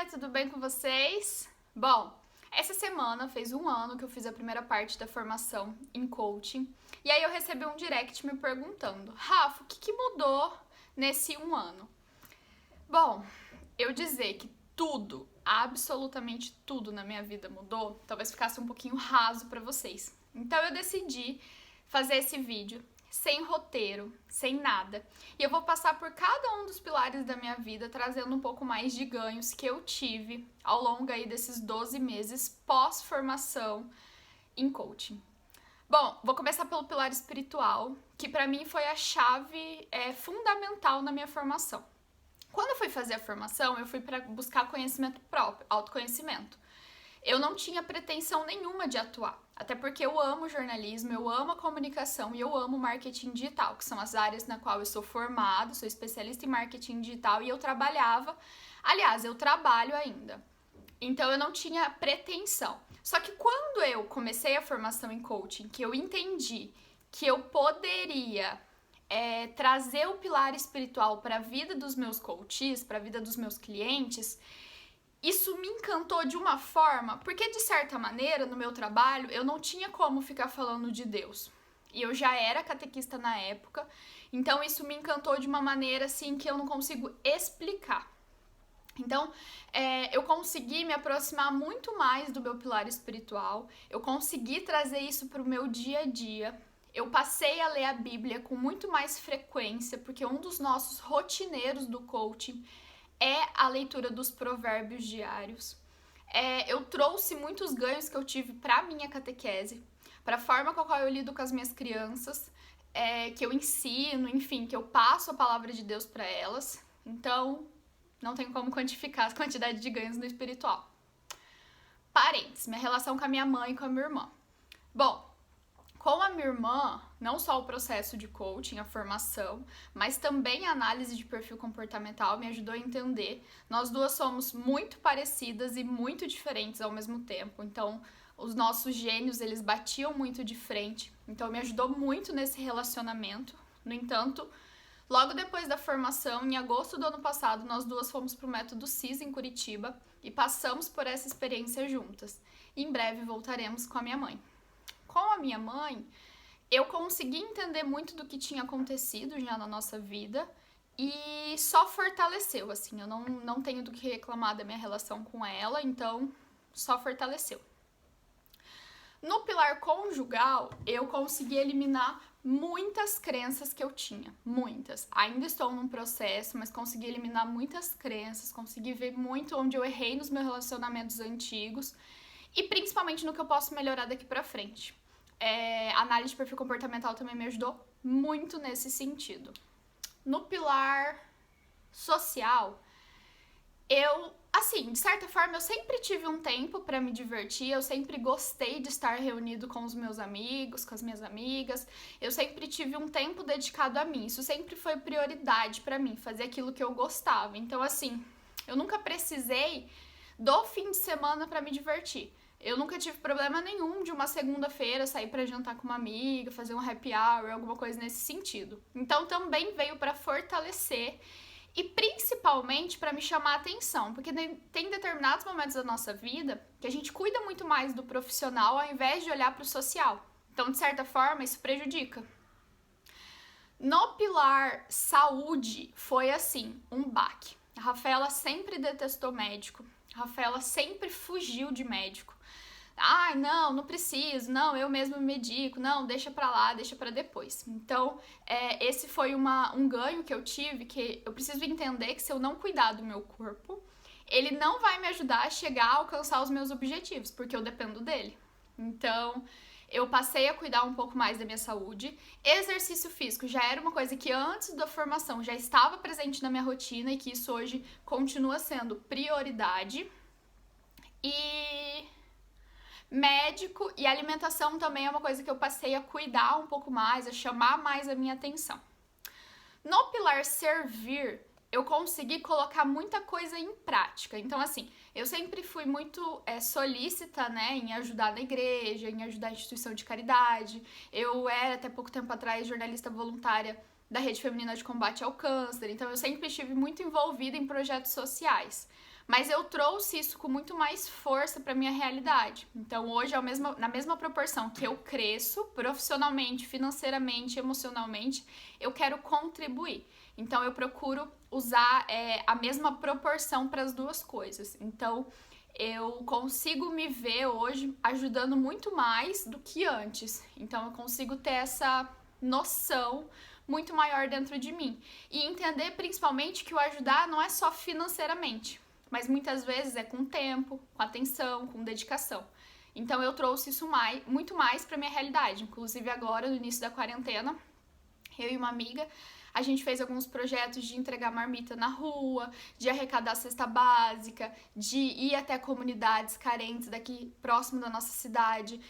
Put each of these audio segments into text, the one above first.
tudo bem com vocês? Bom, essa semana fez um ano que eu fiz a primeira parte da formação em coaching e aí eu recebi um direct me perguntando: Rafa, o que mudou nesse um ano? Bom, eu dizer que tudo, absolutamente tudo na minha vida mudou, talvez ficasse um pouquinho raso pra vocês. Então eu decidi fazer esse vídeo sem roteiro, sem nada. E eu vou passar por cada um dos pilares da minha vida, trazendo um pouco mais de ganhos que eu tive ao longo aí desses 12 meses pós-formação em coaching. Bom, vou começar pelo pilar espiritual, que pra mim foi a chave fundamental na minha formação. Quando eu fui fazer a formação, eu fui para buscar conhecimento próprio, autoconhecimento. Eu não tinha pretensão nenhuma de atuar, até porque eu amo jornalismo, eu amo a comunicação e eu amo marketing digital, que são as áreas na qual eu sou formado, sou especialista em marketing digital e eu trabalhava, aliás, eu trabalho ainda. Então eu não tinha pretensão. Só que quando eu comecei a formação em coaching, que eu entendi que eu poderia trazer o pilar espiritual para a vida dos meus coaches, para a vida dos meus clientes, isso me encantou de uma forma, porque de certa maneira, no meu trabalho, eu não tinha como ficar falando de Deus. E eu já era catequista na época, então isso me encantou de uma maneira assim que eu não consigo explicar. Então, eu consegui me aproximar muito mais do meu pilar espiritual, eu consegui trazer isso para o meu dia a dia. Eu passei a ler a Bíblia com muito mais frequência, porque um dos nossos rotineiros do coaching é a leitura dos provérbios diários. Eu trouxe muitos ganhos que eu tive para minha catequese, para a forma com a qual eu lido com as minhas crianças, que eu ensino, enfim, que eu passo a palavra de Deus para elas. Então, não tenho como quantificar a quantidade de ganhos no espiritual. Parênteses, minha relação com a minha mãe e com a minha irmã. Bom, com a minha irmã, não só o processo de coaching, a formação, mas também a análise de perfil comportamental me ajudou a entender. Nós duas somos muito parecidas e muito diferentes ao mesmo tempo. Então, os nossos gênios, eles batiam muito de frente. Então, me ajudou muito nesse relacionamento. No entanto, logo depois da formação, em agosto do ano passado, nós duas fomos para o Método CIS em Curitiba e passamos por essa experiência juntas. Em breve voltaremos com a minha mãe. Com a minha mãe, eu consegui entender muito do que tinha acontecido já na nossa vida e só fortaleceu, assim, eu não tenho do que reclamar da minha relação com ela, então só fortaleceu. No pilar conjugal, eu consegui eliminar muitas crenças que eu tinha, muitas. Ainda estou num processo, mas consegui eliminar muitas crenças, consegui ver muito onde eu errei nos meus relacionamentos antigos e principalmente no que eu posso melhorar daqui pra frente. A análise de perfil comportamental também me ajudou muito nesse sentido. No pilar social, de certa forma, eu sempre tive um tempo pra me divertir, eu sempre gostei de estar reunido com os meus amigos, com as minhas amigas, eu sempre tive um tempo dedicado a mim, isso sempre foi prioridade pra mim, fazer aquilo que eu gostava. Então, assim, eu nunca precisei do fim de semana pra me divertir. Eu nunca tive problema nenhum de uma segunda-feira sair pra jantar com uma amiga, fazer um happy hour, alguma coisa nesse sentido. Então também veio pra fortalecer e principalmente pra me chamar a atenção, porque tem determinados momentos da nossa vida que a gente cuida muito mais do profissional ao invés de olhar pro social. Então, de certa forma, isso prejudica. No pilar saúde, foi assim, um baque. A Rafaela sempre detestou médico. A Rafaela sempre fugiu de médico. Ah, não preciso, não, eu mesmo me medico, não, deixa pra lá, deixa pra depois. Então, esse foi um ganho que eu tive, que eu preciso entender que se eu não cuidar do meu corpo, ele não vai me ajudar a chegar a alcançar os meus objetivos, porque eu dependo dele. Então, eu passei a cuidar um pouco mais da minha saúde. Exercício físico já era uma coisa que antes da formação já estava presente na minha rotina e que isso hoje continua sendo prioridade. E médico e alimentação também é uma coisa que eu passei a cuidar um pouco mais, a chamar mais a minha atenção. No pilar servir, eu consegui colocar muita coisa em prática. Então, assim, eu sempre fui muito solícita, né, em ajudar na igreja, em ajudar a instituição de caridade. Eu era, até pouco tempo atrás, jornalista voluntária da Rede Feminina de Combate ao Câncer. Então, eu sempre estive muito envolvida em projetos sociais. mas eu trouxe isso com muito mais força para minha realidade. Então hoje, na mesma proporção que eu cresço profissionalmente, financeiramente, emocionalmente, eu quero contribuir. Então eu procuro usar a mesma proporção para as duas coisas. Então eu consigo me ver hoje ajudando muito mais do que antes. Então eu consigo ter essa noção muito maior dentro de mim. E entender principalmente que o ajudar não é só financeiramente, mas muitas vezes é com tempo, com atenção, com dedicação. Então eu trouxe isso muito mais para minha realidade. Inclusive agora, no início da quarentena, eu e uma amiga, a gente fez alguns projetos de entregar marmita na rua, de arrecadar cesta básica, de ir até comunidades carentes daqui próximo da nossa cidade,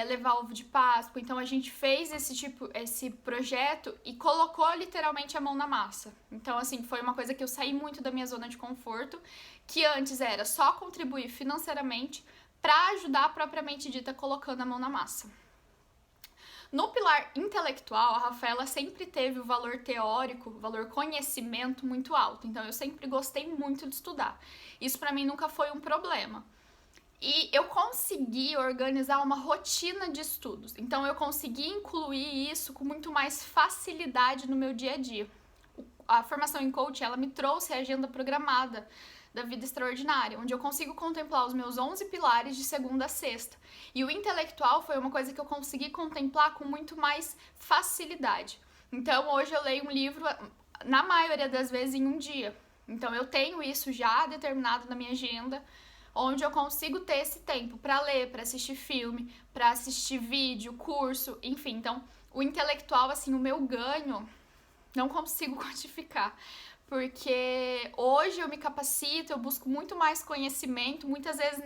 levar ovo de Páscoa. Então a gente fez esse projeto e colocou literalmente a mão na massa. Então assim, foi uma coisa que eu saí muito da minha zona de conforto, que antes era só contribuir financeiramente para ajudar propriamente dita colocando a mão na massa. No pilar intelectual, a Rafaela sempre teve o valor teórico, o valor conhecimento muito alto. Então, eu sempre gostei muito de estudar. Isso para mim nunca foi um problema. E eu consegui organizar uma rotina de estudos. Então, eu consegui incluir isso com muito mais facilidade no meu dia a dia. A formação em coaching, ela me trouxe a agenda programada da vida extraordinária, onde eu consigo contemplar os meus 11 pilares de segunda a sexta. E o intelectual foi uma coisa que eu consegui contemplar com muito mais facilidade. Então, hoje eu leio um livro, na maioria das vezes, em um dia. Então, eu tenho isso já determinado na minha agenda, onde eu consigo ter esse tempo para ler, para assistir filme, para assistir vídeo, curso, enfim. Então, o intelectual, assim, o meu ganho, não consigo quantificar. Porque hoje eu me capacito, eu busco muito mais conhecimento, muitas vezes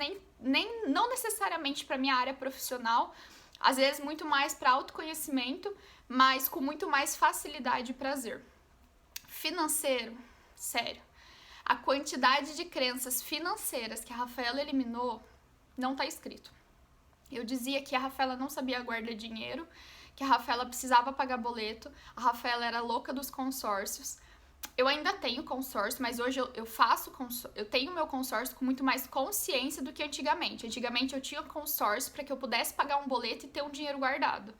não necessariamente para minha área profissional, às vezes muito mais para autoconhecimento, mas com muito mais facilidade e prazer. Financeiro, sério, a quantidade de crenças financeiras que a Rafaela eliminou não tá escrito. Eu dizia que a Rafaela não sabia guardar dinheiro, que a Rafaela precisava pagar boleto, a Rafaela era louca dos consórcios. Eu ainda tenho consórcio, mas hoje eu tenho meu consórcio com muito mais consciência do que antigamente. Antigamente eu tinha consórcio para que eu pudesse pagar um boleto e ter um dinheiro guardado.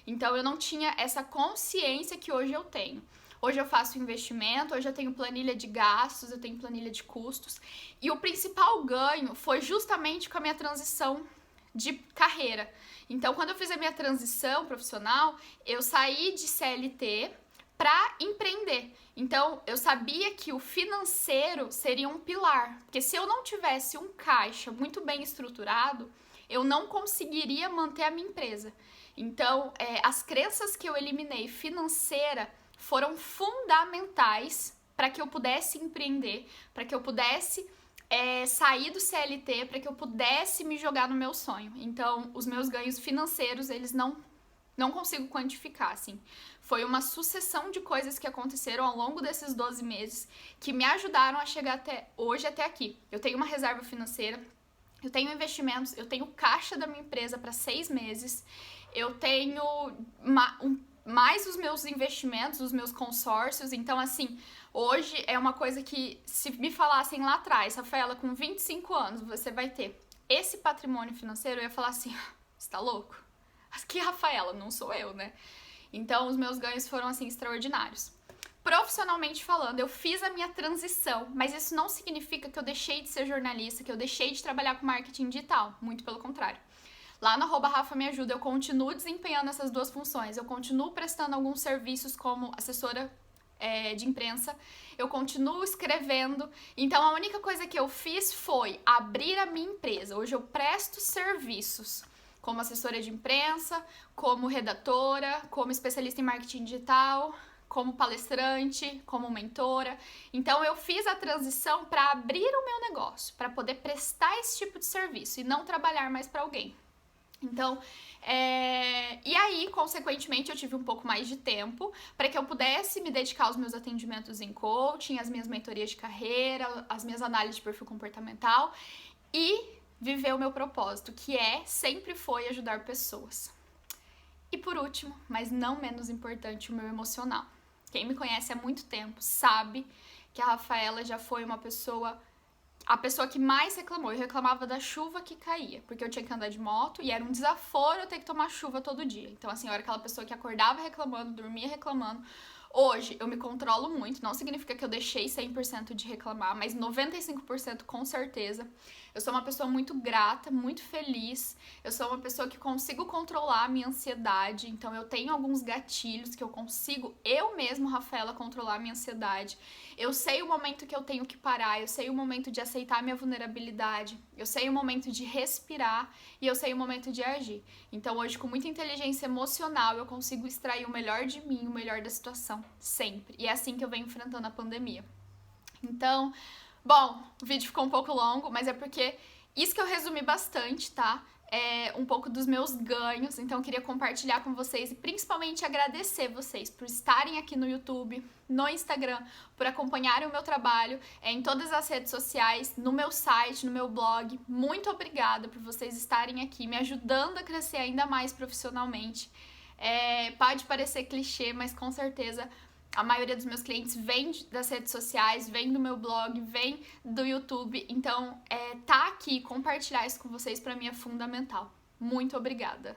Então eu não tinha essa consciência que hoje eu tenho. Hoje eu faço investimento, hoje eu tenho planilha de gastos, eu tenho planilha de custos. E o principal ganho foi justamente com a minha transição de carreira. Então, quando eu fiz a minha transição profissional, eu saí de CLT para empreender. Então, eu sabia que o financeiro seria um pilar, porque se eu não tivesse um caixa muito bem estruturado, eu não conseguiria manter a minha empresa. Então, as crenças que eu eliminei financeira foram fundamentais para que eu pudesse empreender, para que eu pudesse sair do CLT, para que eu pudesse me jogar no meu sonho. Então, os meus ganhos financeiros, eles não consigo quantificar, assim. Foi uma sucessão de coisas que aconteceram ao longo desses 12 meses que me ajudaram a chegar até aqui. Eu tenho uma reserva financeira, eu tenho investimentos, eu tenho caixa da minha empresa para 6 meses, eu tenho mais os meus investimentos, os meus consórcios. Então, assim, hoje é uma coisa que, se me falassem lá atrás, Rafaela, com 25 anos, você vai ter esse patrimônio financeiro, eu ia falar assim, você tá louco? Que Rafaela, não sou eu, né? Então, os meus ganhos foram, assim, extraordinários. Profissionalmente falando, eu fiz a minha transição, mas isso não significa que eu deixei de ser jornalista, que eu deixei de trabalhar com marketing digital, muito pelo contrário. Lá no @RafaMeAjuda eu continuo desempenhando essas duas funções, eu continuo prestando alguns serviços como assessora de imprensa, eu continuo escrevendo. Então a única coisa que eu fiz foi abrir a minha empresa. Hoje eu presto serviços como assessora de imprensa, como redatora, como especialista em marketing digital, como palestrante, como mentora. Então eu fiz a transição para abrir o meu negócio, para poder prestar esse tipo de serviço e não trabalhar mais para alguém. Então, e aí, consequentemente, eu tive um pouco mais de tempo para que eu pudesse me dedicar aos meus atendimentos em coaching, às minhas mentorias de carreira, às minhas análises de perfil comportamental e viver o meu propósito, que sempre foi ajudar pessoas. E por último, mas não menos importante, o meu emocional. Quem me conhece há muito tempo sabe que a Rafaela já foi uma pessoa a pessoa que mais reclamou. Eu reclamava da chuva que caía, porque eu tinha que andar de moto e era um desaforo eu ter que tomar chuva todo dia. Então, assim, eu era aquela pessoa que acordava reclamando, dormia reclamando. Hoje, eu me controlo muito, não significa que eu deixei 100% de reclamar, mas 95% com certeza. Eu sou uma pessoa muito grata, muito feliz. Eu sou uma pessoa que consigo controlar a minha ansiedade, então eu tenho alguns gatilhos que eu consigo, eu mesmo, Rafaela, controlar a minha ansiedade. Eu sei o momento que eu tenho que parar, eu sei o momento de aceitar a minha vulnerabilidade, eu sei o momento de respirar e eu sei o momento de agir. Então hoje, com muita inteligência emocional, eu consigo extrair o melhor de mim, o melhor da situação, sempre. E é assim que eu venho enfrentando a pandemia. Então, bom, o vídeo ficou um pouco longo, mas é porque isso que eu resumi bastante, tá? É um pouco dos meus ganhos, então eu queria compartilhar com vocês e principalmente agradecer vocês por estarem aqui no YouTube, no Instagram, por acompanharem o meu trabalho em todas as redes sociais, no meu site, no meu blog. Muito obrigada por vocês estarem aqui, me ajudando a crescer ainda mais profissionalmente. Pode parecer clichê, mas com certeza a maioria dos meus clientes vem das redes sociais, vem do meu blog, vem do YouTube. Então, tá aqui, compartilhar isso com vocês para mim é fundamental. Muito obrigada!